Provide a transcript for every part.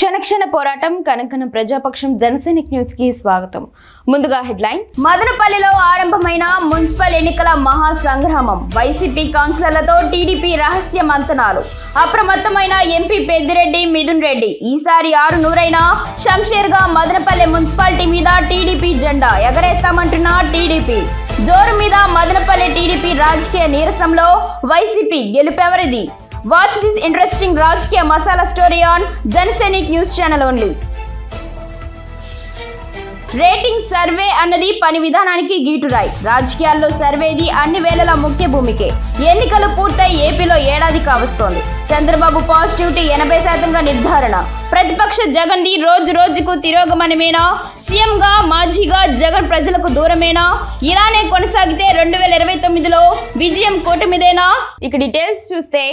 క్షణక్షణ పోరాటం కనకన ప్రజాపక్షం జనసైనిక్ న్యూస్ కి స్వాగతం. ముందుగా హెడ్లైన్స్. మదనపల్లిలో ఆరంభమైన మున్సిపల్ ఎన్నికల మహా సంగ్రామం. వైసీపీ కౌన్సిలర్లతో టీడీపీ రహస్య మంతనాలు. అప్రమత్తమైన ఎంపీ పెద్దిరెడ్డి మిథున్ రెడ్డి. ఈసారి 600 శంషేర్గా మదనపల్లి మున్సిపాలిటీ మీద టీడీపీ జెండా ఎగరేస్తామంటున్న టీడీపీ. జోరు మీద మదనపల్లి టీడీపీ రాజకీయ నీరసంలో YCP గెలుపెవరిది? Watch this interesting Rajkiya Masala story on Janasainik News channel only. Rating survey అన్నది పని విధానానికి గీటురాయి. రాజకీయాల్లో సర్వేది అన్ని వేళలా ముఖ్య భూమికే. ఎన్నికలు పూర్తయి ఏపీలో ఏడాది కావస్తోంది. చంద్రబాబు పాజిటివిటీ 80% నిర్ధారణ. ప్రతిపక్ష జగన్ది రోజు రోజుకు తిరోగమనమేనా? సీఎంగా మాజీగా జగన్ ప్రజలకు దూరమేనా? ఇలానే కొనసాగితే 2029లో విజయం కూటమిదేనా? ఇక డీటెయిల్స్ చూస్తే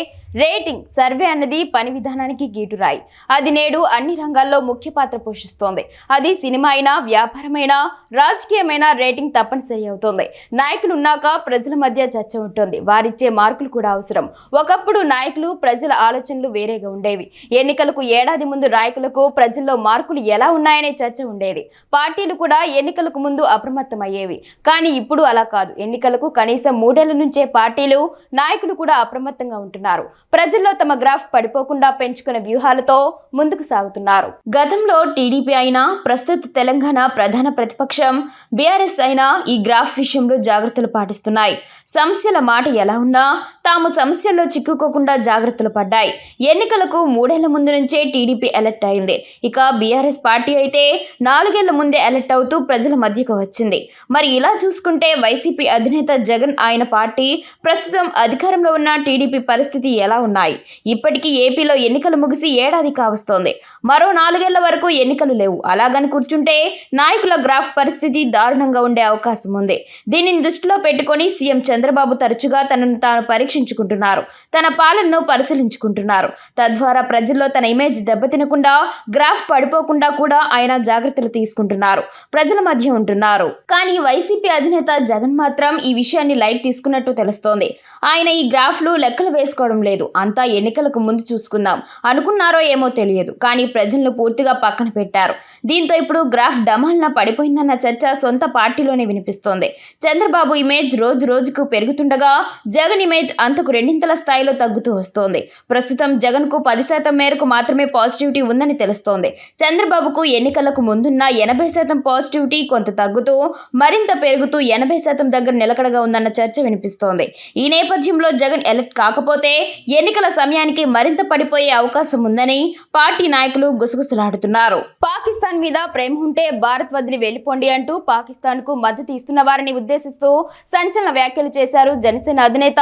రేటింగ్ సర్వే అన్నది పని విధానానికి గీటురాయి. అది నేడు అన్ని రంగాల్లో ముఖ్య పాత్ర పోషిస్తోంది. అది సినిమా అయినా, వ్యాపారమైనా, రాజకీయమైన రేటింగ్ తప్పనిసరి అవుతోంది. నాయకులు ఉన్నాక ప్రజల మధ్య చర్చ ఉంటుంది. వారిచ్చే మార్కులు కూడా అవసరం. ఒకప్పుడు నాయకులు, ప్రజల ఆలోచనలు వేరేగా ఉండేవి. ఎన్నికలకు ఏడాది ముందు నాయకులకు ప్రజల్లో మార్కులు ఎలా ఉన్నాయనే చర్చ ఉండేది. పార్టీలు కూడా ఎన్నికలకు ముందు అప్రమత్తమయ్యేవి. కానీ ఇప్పుడు అలా కాదు. ఎన్నికలకు కనీసం 3 ఏళ్ల నుంచే పార్టీలు, నాయకులు కూడా అప్రమత్తంగా ఉంటున్నారు. ప్రజల్లో తమ గ్రాఫ్ పడిపోకుండా పెంచుకునే వ్యూహాలతో ముందుకు సాగుతున్నారు. గతంలో టీడీపీ అయినా, ప్రస్తుత తెలంగాణ ప్రధాన ప్రతిపక్షం బీఆర్ఎస్ అయినా ఈ గ్రాఫ్ విషయంలో జాగ్రత్తలు పాటిస్తున్నాయి. సమస్యల మాట ఎలా ఉన్నా తాము సమస్యల్లో చిక్కుకోకుండా జాగ్రత్తలు పడ్డాయి. ఎన్నికలకు 3 ఏళ్ల ముందు నుంచే టీడీపీ అలర్ట్ అయింది. ఇక బీఆర్ఎస్ పార్టీ అయితే 4 ఏళ్ల ముందే అలర్ట్ అవుతూ ప్రజల మధ్యకు వచ్చింది. మరి ఇలా చూసుకుంటే వైసీపీ అధినేత జగన్, ఆయన పార్టీ, ప్రస్తుతం అధికారంలో ఉన్న టీడీపీ పరిస్థితి ఎలా ఉన్నాయి? ఇప్పటికీ ఏపీలో ఎన్నికలు ముగిసి ఏడాది కావస్తోంది. మరో 4 ఏళ్ల వరకు ఎన్నికలు లేవు. అలాగని కూర్చుంటే నాయకుల గ్రాఫ్ పరిస్థితి దారుణంగా ఉండే అవకాశం ఉంది. దీనిని దృష్టిలో పెట్టుకొని సీఎం చంద్రబాబు తరచుగా తనను తాను పరీక్షించుకుంటున్నారు. తన పాలనను పరిశీలించుకుంటున్నారు. తద్వారా ప్రజల్లో తన ఇమేజ్ దెబ్బతినకుండా, గ్రాఫ్ పడిపోకుండా కూడా ఆయన జాగ్రత్తలు తీసుకుంటున్నారు. ప్రజల మధ్య ఉంటున్నారు. కానీ వైసీపీ అధినేత జగన్ మాత్రం ఈ విషయాన్ని లైట్ తీసుకున్నట్టు తెలుస్తోంది. ఆయన ఈ గ్రాఫ్లు లెక్కలు వేసుకోవడం లేదు. అంతా ఎన్నికలకు ముందు చూసుకుందాం అనుకున్నారో ఏమో తెలియదు. కానీ ప్రజలను పూర్తిగా పక్కన పెట్టారు. దీంతో ఇప్పుడు గ్రాఫ్ డమాల్న పడిపోయిందన్న చర్చ సొంత పార్టీలోనే వినిపిస్తోంది. చంద్రబాబు ఇమేజ్ రోజు రోజుకు పెరుగుతుండగా జగన్ ఇమేజ్ అంతకు 2 స్థాయిలో తగ్గుతూ వస్తోంది. ప్రస్తుతం జగన్ కు 10% మేరకు మాత్రమే పాజిటివిటీ ఉందని తెలుస్తోంది. చంద్రబాబుకు ఎన్నికలకు ముందున్న 80% పాజిటివిటీ కొంత తగ్గుతూ మరింత పెరుగుతూ 80% దగ్గర నిలకడగా ఉందన్న చర్చ వినిపిస్తోంది. ఈ నేపథ్యంలో జగన్ ఎలర్ట్ కాకపోతే ఎన్నికల సమయానికి మరింత పడిపోయే అవకాశం ఉందని పార్టీ నాయకులు గుసగుసలాడుతున్నారు. పాకిస్తాన్ మీద ప్రేమ ఉంటే భారత్ వదిలి వెళ్లిపోండి అంటూ పాకిస్తాన్ కు మద్దతు ఇస్తున్న వారిని ఉద్దేశిస్తూ సంచలన వ్యాఖ్యలు చేశారు జనసేన అధినేత,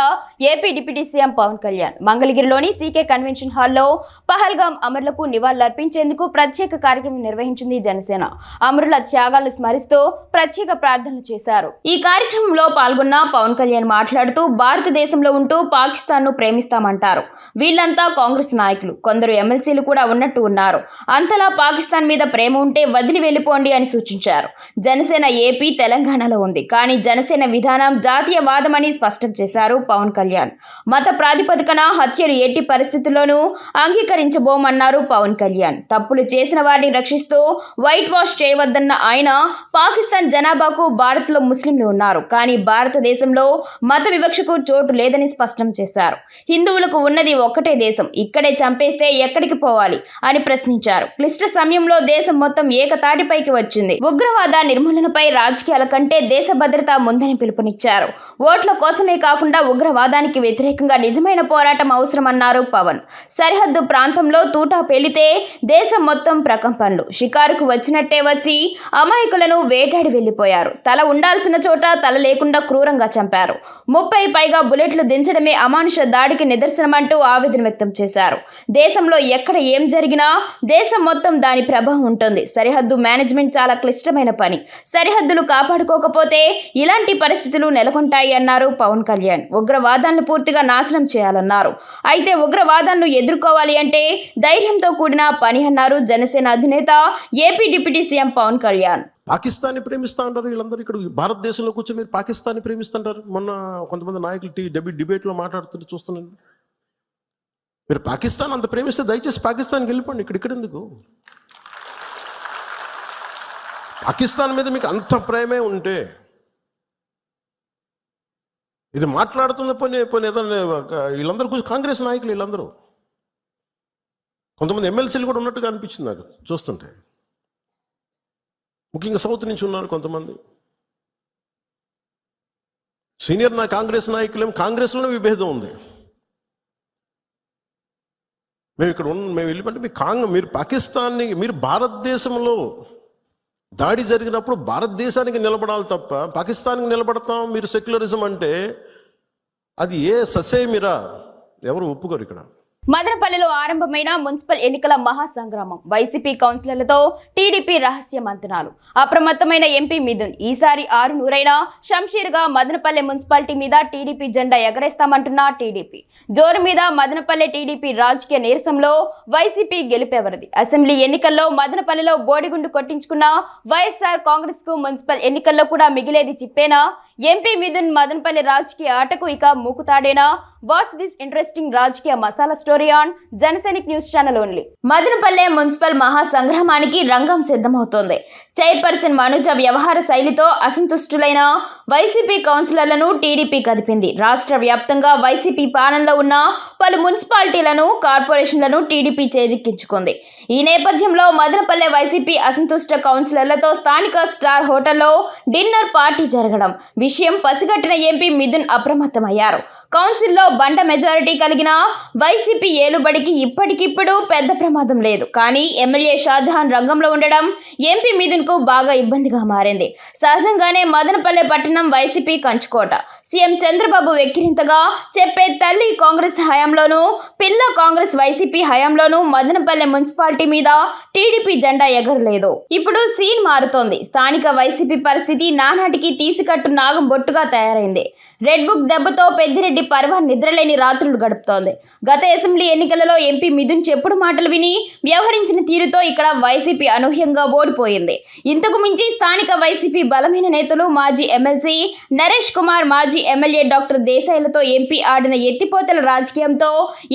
AP deputy CM Pawan Kalyan. మంగళగిరిలోని సీకే కన్వెన్షన్ హాల్లో పహల్గాం అమరులకు నివాళులర్పించేందుకు ప్రత్యేక కార్యక్రమం నిర్వహించింది జనసేన. అమరుల త్యాగాలను స్మరిస్తూ ప్రత్యేక ప్రార్థనలు చేశారు. ఈ కార్యక్రమంలో పాల్గొన్న పవన్ కళ్యాణ్ మాట్లాడుతూ భారతదేశంలో ఉంటూ పాకిస్తాన్ ను ప్రేమిస్తామంటారు. వీళ్ళంతా కాంగ్రెస్ నాయకులు, కొందరు ఎమ్మెల్సీలు కూడా ఉన్నట్టు ఉన్నారు. అంతలా పాకిస్తాన్ మీద ప్రేమ ఉంటే వదిలి వెళ్లిపోండి అని సూచించారు. జనసేన ఏపీ, తెలంగాణలో ఉంది. కానీ జనసేన విధానం జాతీయవాదమని స్పష్టం చేశారు పవన్ కళ్యాణ్. మత ప్రాతిపదికన హత్యలు ఎట్టి పరిస్థితుల్లోనూ అంగీకరించబోమన్నారు పవన్ కళ్యాణ్. తప్పులు చేసిన వారిని రక్షిస్తూ వైట్ వాష్ చేయవద్దన్న ఆయన, పాకిస్తాన్ జనాభాకు భారత్లో ముస్లింలు ఉన్నారు. కానీ భారతదేశంలో మత వివక్షకు చోటు లేదని స్పష్టం చేశారు. హిందువులకు ఉన్నది ఒక్కటే దేశం, ఇక్కడే చంపేస్తే ఎక్కడికి పోవాలి అని ప్రశ్నించారు. క్లిష్ట సమయంలో దేశం మొత్తం ఏకతాటిపైకి వచ్చింది. ఉగ్రవాద నిర్మూలనపై రాజకీయాల కంటే దేశ భద్రత ముందని పిలుపునిచ్చారు. ఓట్ల కోసమే కాకుండా ఉగ్రవాదానికి వ్యతిరేకంగా నిజమైన పోరాటం అవసరమన్నారు పవన్. సరిహద్దు ప్రాంతంలో తూటా పేలితే దేశం మొత్తం ప్రకంపనలు. షికారుకు వచ్చినట్టే వచ్చి అమాయకులను వేటాడి వెళ్లిపోయారు. తల ఉండాల్సిన చోట తల లేకుండా క్రూరంగా చంపారు. 30 పైగా బుల్లెట్లు దించడమే అమానుష దాడికి నిదర్శనమంటూ ఆవేదన వ్యక్తం చేశారు. దేశంలో ఎక్కడ ఏం జరిగినా దేశం మొత్తం దాని ప్రభావం ఉంటుంది. సరిహద్దు మేనేజ్మెంట్ చాలా క్లిష్టమైన పని. సరిహద్దులు కాపాడుకోకపోతే ఇలాంటి పరిస్థితులు నెలకొంటాయి అన్నారు పవన్ కళ్యాణ్. ఉగ్రవాదాలను పూర్తిగా నాశనం చేయాలన్నారు. అయితే ఉగ్రవాదాలను ఎదుర్కోవాలి అంటే ధైర్యంతో కూడిన పని అన్నారు జనసేన అధినేత, AP deputy CM Pawan Kalyan. పాకిస్తాన్ని ప్రేమిస్తా అంటారు వీళ్ళందరూ. ఇక్కడ భారతదేశంలో కూర్చొని మీరు పాకిస్తాన్ని ప్రేమిస్తుంటారు. మొన్న కొంతమంది నాయకులు డిబేట్లో మాట్లాడుతుంటే చూస్తున్నాను. మీరు పాకిస్తాన్ అంత ప్రేమిస్తే దయచేసి పాకిస్తాన్కి వెళ్ళిపోండి, ఇక్కడ ఎందుకు? పాకిస్తాన్ మీద మీకు అంత ప్రేమే ఉంటే ఇది మాట్లాడుతున్న పని ఏదైనా వీళ్ళందరూ కూర్చొని కాంగ్రెస్ నాయకులు వీళ్ళందరూ, కొంతమంది ఎమ్మెల్సీలు కూడా ఉన్నట్టుగా అనిపించింది నాకు చూస్తుంటే. ముఖ్యంగా సౌత్ నుంచి ఉన్నారు కొంతమంది సీనియర్ కాంగ్రెస్ నాయకులేం, కాంగ్రెస్లోనే విభేదం ఉంది. మేము ఇక్కడ మేము వెళ్ళిపోతే మీరు పాకిస్తాన్ని, మీరు భారతదేశంలో దాడి జరిగినప్పుడు భారతదేశానికి నిలబడాలి తప్ప పాకిస్తాన్కి నిలబడతాం మీరు సెక్యులరిజం అంటే అది ఏ ససేమిరా ఎవరు ఒప్పుకోరు ఇక్కడ. మదనపల్లిలో ఆరంభమైన మున్సిపల్ ఎన్నికల మహాసంగ్రామం. వైసీపీ కౌన్సిలర్లతో టీడీపీ రహస్య మంతనాలు. అప్రమత్తమైన ఎంపీ మిథున్ ఈసారి 6 నూరైన షంషీర్గా మదనపల్లె మున్సిపాలిటీ మీద టీడీపీ జెండా ఎగరేస్తామంటున్న టీడీపీ జోరు మీద మదనపల్లె టీడీపీ రాజకీయ నీరసంలో వైసీపీ గెలిపేవరది. అసెంబ్లీ ఎన్నికల్లో మదనపల్లెలో బోడిగుండు కొట్టించుకున్న వైఎస్ఆర్ కాంగ్రెస్ కు మున్సిపల్ ఎన్నికల్లో కూడా మిగిలేది చిప్పేనా? ఎంపీ మిథున్ మదనపల్లి రాజకీయ ఆటకు ఇక మూకుతాడేనా? Watch this interesting rajakiya masala story on Janasainik news channel only. Madanapalle municipal మహాసంగ్రామానికి రంగం సిద్ధమవుతోంది. చైర్పర్సన్ మనుజ వ్యవహార శైలితో అసంతుష్టులైన వైసీపీ కౌన్సిలర్లను టీడీపీ కదిపింది. రాష్ట్ర వ్యాప్తంగా వైసీపీ పాలనలో ఉన్న పలు మున్సిపాలిటీలను, కార్పొరేషన్లను టీడీపీ చేజిక్కించుకుంది. ఈ నేపథ్యంలో మదనపల్లె వైసీపీ అసంతుష్ట కౌన్సిలర్లతో స్థానిక స్టార్ హోటల్లో డిన్నర్ పార్టీ జరగడం విషయం పసిగట్టిన ఎంపీ మిథున్ అప్రమత్తమయ్యారు. కౌన్సిల్లో బండ మెజారిటీ కలిగిన వైసీపీ ఏలుబడికి ఇప్పటికిప్పుడు పెద్ద ప్రమాదం లేదు. కానీ ఎమ్మెల్యే షాజహాన్ రంగంలో ఉండడం ఎంపీ మిథున్ కు బాగా ఇబ్బందిగా మారింది. సహజంగానే మదనపల్లె పట్టణం వైసీపీ కంచుకోట. సీఎం చంద్రబాబు వెక్కిరింతగా చెప్పే తల్లి కాంగ్రెస్ హయాంలోనూ, పిల్ల కాంగ్రెస్ వైసీపీ హయాంలోనూ మదనపల్లె మున్సిపాలిటీ మీద టీడీపీ జెండా ఎగరలేదు. ఇప్పుడు సీన్ మారుతోంది. స్థానిక వైసీపీ పరిస్థితి నానాటికి తీసికట్టు నాగం బొట్టుగా తయారైంది. రెడ్ బుక్ దెబ్బతో పెద్దిరెడ్డి పర్వ నిద్రలేని రాత్రులు గడుపుతోంది. గత అసెంబ్లీ ఎన్నికలలో ఎంపీ మిథున్ చెప్పుడు మాటలు విని వ్యవహరించిన తీరుతో ఇక్కడ వైసీపీ అనూహ్యంగా ఓడిపోయింది. ఇంతకు మించి స్థానిక వైసీపీ బలమైన నేతలు మాజీ ఎమ్మెల్సీ నరేష్ కుమార్, మాజీ ఎమ్మెల్యే డాక్టర్ దేశాయ్లతో ఎంపీ ఆడిన ఎత్తిపోతల రాజకీయంతో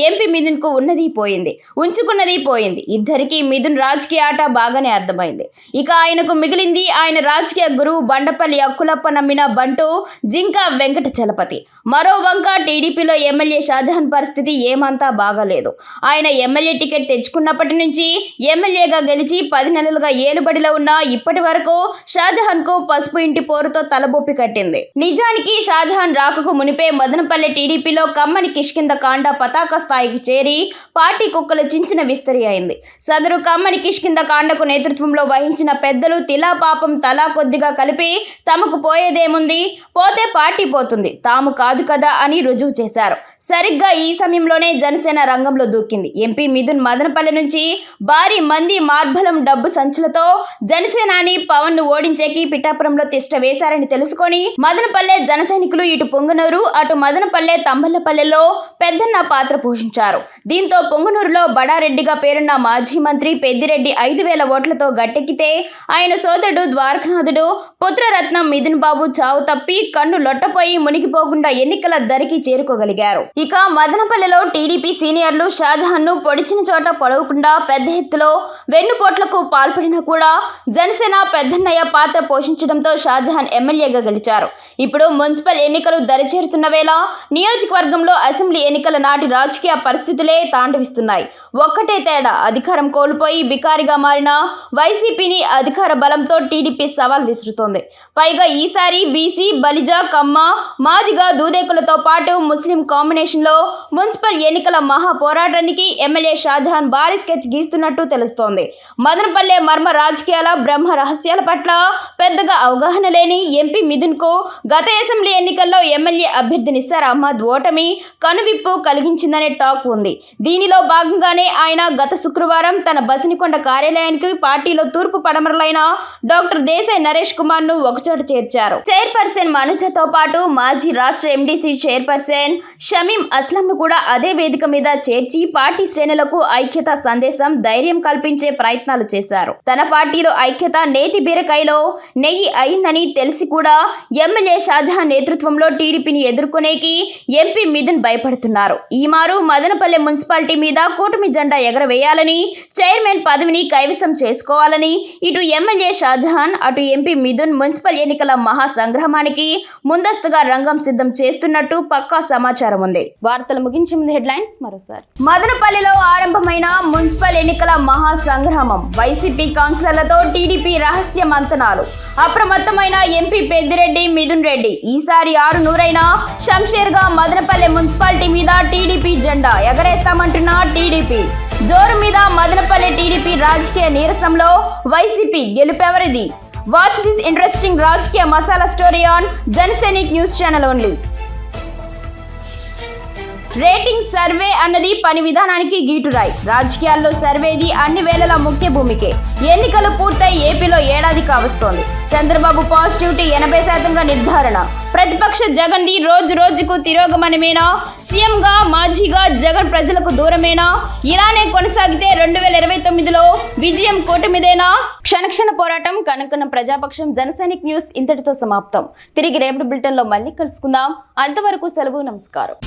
ఎంపీ మిథున్ కు ఉన్నది పోయింది, ఉంచుకున్నది పోయింది. ఇద్దరికి మిథున్ రాజకీయ ఆట బాగానే అర్థమైంది. ఇక ఆయనకు మిగిలింది ఆయన రాజకీయ గురువు బండపల్లి అక్కులప్ప నమ్మిన బంటు జింక వెంకట చలపతి. మరో వంక టీడీపీలో ఎమ్మెల్యే షాజహాన్ పరిస్థితి ఏమంతా బాగాలేదు. ఆయన ఎమ్మెల్యే టికెట్ తెచ్చుకున్నప్పటి నుంచి ఎమ్మెల్యేగా గెలిచి 10 నెలలుగా ఏలుబడిలో ఉన్న ఇప్పటి వరకు షాజహాన్ కు పసుపు ఇంటి పోరుతో తలబొప్పి కట్టింది. నిజానికి షాజహాన్ రాకకు మునిపే మదనపల్లె టీడీపీలో కమ్మని కిష్కింద కాండ పతాక స్థాయికి చేరి పార్టీ కుక్కలు చించిన విస్తరి అయింది. సదరు కమ్మని కిష్కింద కాండకు నేతృత్వంలో వహించిన పెద్దలు తిలా పాపం తలా కొద్దిగా కలిపి తమకు పోయేదేముంది, పోతే పార్టీ పోతుంది, తాము కాదు కదా అని రుజువు చేశారు. సరిగ్గా ఈ సమయంలోనే జనసేన రంగంలో దూకింది. ఎంపీ మిథున్ మదనపల్లె నుంచి భారీ మంది మార్బలం డబ్బు సంచులతో జనసేనాని పవన్ ను ఓడించేకి పిఠాపురంలో తిష్ట వేశారని తెలుసుకొని మదనపల్లె జన సైనికులు ఇటు పొంగునూరు, అటు మదనపల్లె, తంబళ్లపల్లెలో పెద్దన్న పాత్ర పోషించారు. దీంతో పొంగునూరులో బడారెడ్డిగా పేరున్న మాజీ మంత్రి పెద్దిరెడ్డి 5,000 ఓట్లతో గట్టెక్కితే ఆయన సోదరుడు ద్వారకనాథుడు పుత్రరత్నం మిథున్ బాబు చావు తప్పి కన్ను లొట్టపోయి మునిగిపోకుండా ఎన్నికల దరికి చేరుకోగలిగారు. ఇక మదనపల్లెలో టీడీపీ సీనియర్లు షాజహాన్ ను పొడిచిన చోట పొడవకుండా పెద్ద ఎత్తులో వెన్నుపోట్లకు పాల్పడినా కూడా జనసేన పెద్దన్నయ్య పాత్ర పోషించడంతో షాజహాన్ ఎమ్మెల్యేగా గెలిచారు. ఇప్పుడు మున్సిపల్ ఎన్నికలు దరిచేరుతున్న వేళ నియోజకవర్గంలో అసెంబ్లీ ఎన్నికల నాటి రాజకీయ పరిస్థితులే తాండవిస్తున్నాయి. ఒక్కటే తేడా, అధికారం కోల్పోయి బికారిగా మారిన వైసీపీని అధికార బలంతో టీడీపీ సవాల్ విసురుతోంది. పైగా ఈసారి బీసీ, బలిజ, కమ్మ, మాదిగా, దూదేకులతో పాటు ముస్లిం కాంబినేషన్లో మున్సిపల్ ఎన్నికల మహా పోరాటానికి ఎమ్మెల్యే షాజహాన్ భారీ స్కెచ్ గీస్తున్నట్టు తెలుస్తోంది. మదనపల్లె మర్మ రాజకీయాల బ్రహ్మ రహస్యాల పట్ల పెద్దగా అవగాహన లేని ఎంపీ మిథున్ కు గత అసెంబ్లీ ఎన్నికల్లో ఎమ్మెల్యే అభ్యర్థి నిస్సార్ అహ్మద్ ఓటమి కనువిప్పు కలిగించిందనే టాక్ ఉంది. దీనిలో భాగంగానే ఆయన గత శుక్రవారం తన బసినికొండ కార్యాలయానికి పార్టీలో తూర్పు పడమరలైన డాక్టర్ దేశాయ్, నరేష్ కుమార్ ను ఒకచోట చేర్చారు. చైర్పర్సన్ చైర్పర్సన్ మనుజతో పాటు మాజీ రాష్ట్ర ఎండీసీ చైర్పర్సన్ షమీం అస్లంను కూడా అదే వేదిక మీద చేర్చి పార్టీ శ్రేణులకు ఐక్యత సందేశం ధైర్యం కల్పించే ప్రయత్నాలు చేశారు. తన పార్టీలో ఐక్యత నేతి బీరకాయలో నెయ్యి అయిందని తెలిసి కూడా ఎమ్మెల్యే షాజహాన్ నేతృత్వంలో టీడీపీని ఎదుర్కొనేకి ఎంపీ మిథున్ భయపడుతున్నారు. ఈ మారు మదనపల్లె మున్సిపాలిటీ మీద కూటమి జెండా ఎగరవేయాలని, చైర్మన్ పదవిని కైవసం చేసుకోవాలని ఇటు ఎమ్మెల్యే షాజహాన్ అటు ఎంపీ మిథున్ మున్సిపల్ ఎన్నికల మహా సంగ్రామానికి ముందస్తుగా రంగం సిద్ధం చేస్తున్నట్టు పక్కా సమాచారం ఉంది. వార్తలు ముగించే ముందు హెడ్లైన్స్ మరోసారి. మదనపల్లిలో ఆరంభమైన మున్సిపల్ ఎన్నికల మహా సంగ్రామం. వైసీపీ కౌన్సిలర్లతో టీడీపీ రహస్య మంతనాలు. అప్రమత్తమైన ఎంపీ పెద్దిరెడ్డి మిథున్ రెడ్డి. ఈసారి 600 షంషేర్గా మదనపల్లె మున్సిపాలిటీ మీద టీడీపీ జెండా ఎగరేస్తామంటున్న టీడీపీ. జోరు మీద మదనపల్లె టీడీపీ రాజకీయ నీరసంలో వైసీపీ గెలుపెవరిది? Watch this interesting rajakiya masala story on Janasainik news channel only. Rating survey అన్నది పని విధానానికి గీటురాయి. రాజకీయాల్లో సర్వేది అన్ని వేళలా ముఖ్య భూమికే. ఎన్నికలు పూర్తయి ఏపీలో ఏడాది కావస్తోంది. చంద్రబాబు పాజిటివిటీ 80% నిర్ధారణ. ప్రతిపక్ష జగన్ది రోజు రోజుకు తిరోగమనమేనా? సీఎంగా మాజీగా జగన్ ప్రజలకు దూరమేనా? ఇలానే కొనసాగితే 2029లో విజయం కూటమిదేనా? క్షణక్షణ పోరాటం కనుక్కున్న ప్రజాపక్షం జనసైనిక్ న్యూస్ ఇంతటితో సమాప్తం. తిరిగి రేపటి బులెటిన్లో మళ్ళీ కలుసుకుందాం. అంతవరకు సెలవు. నమస్కారం.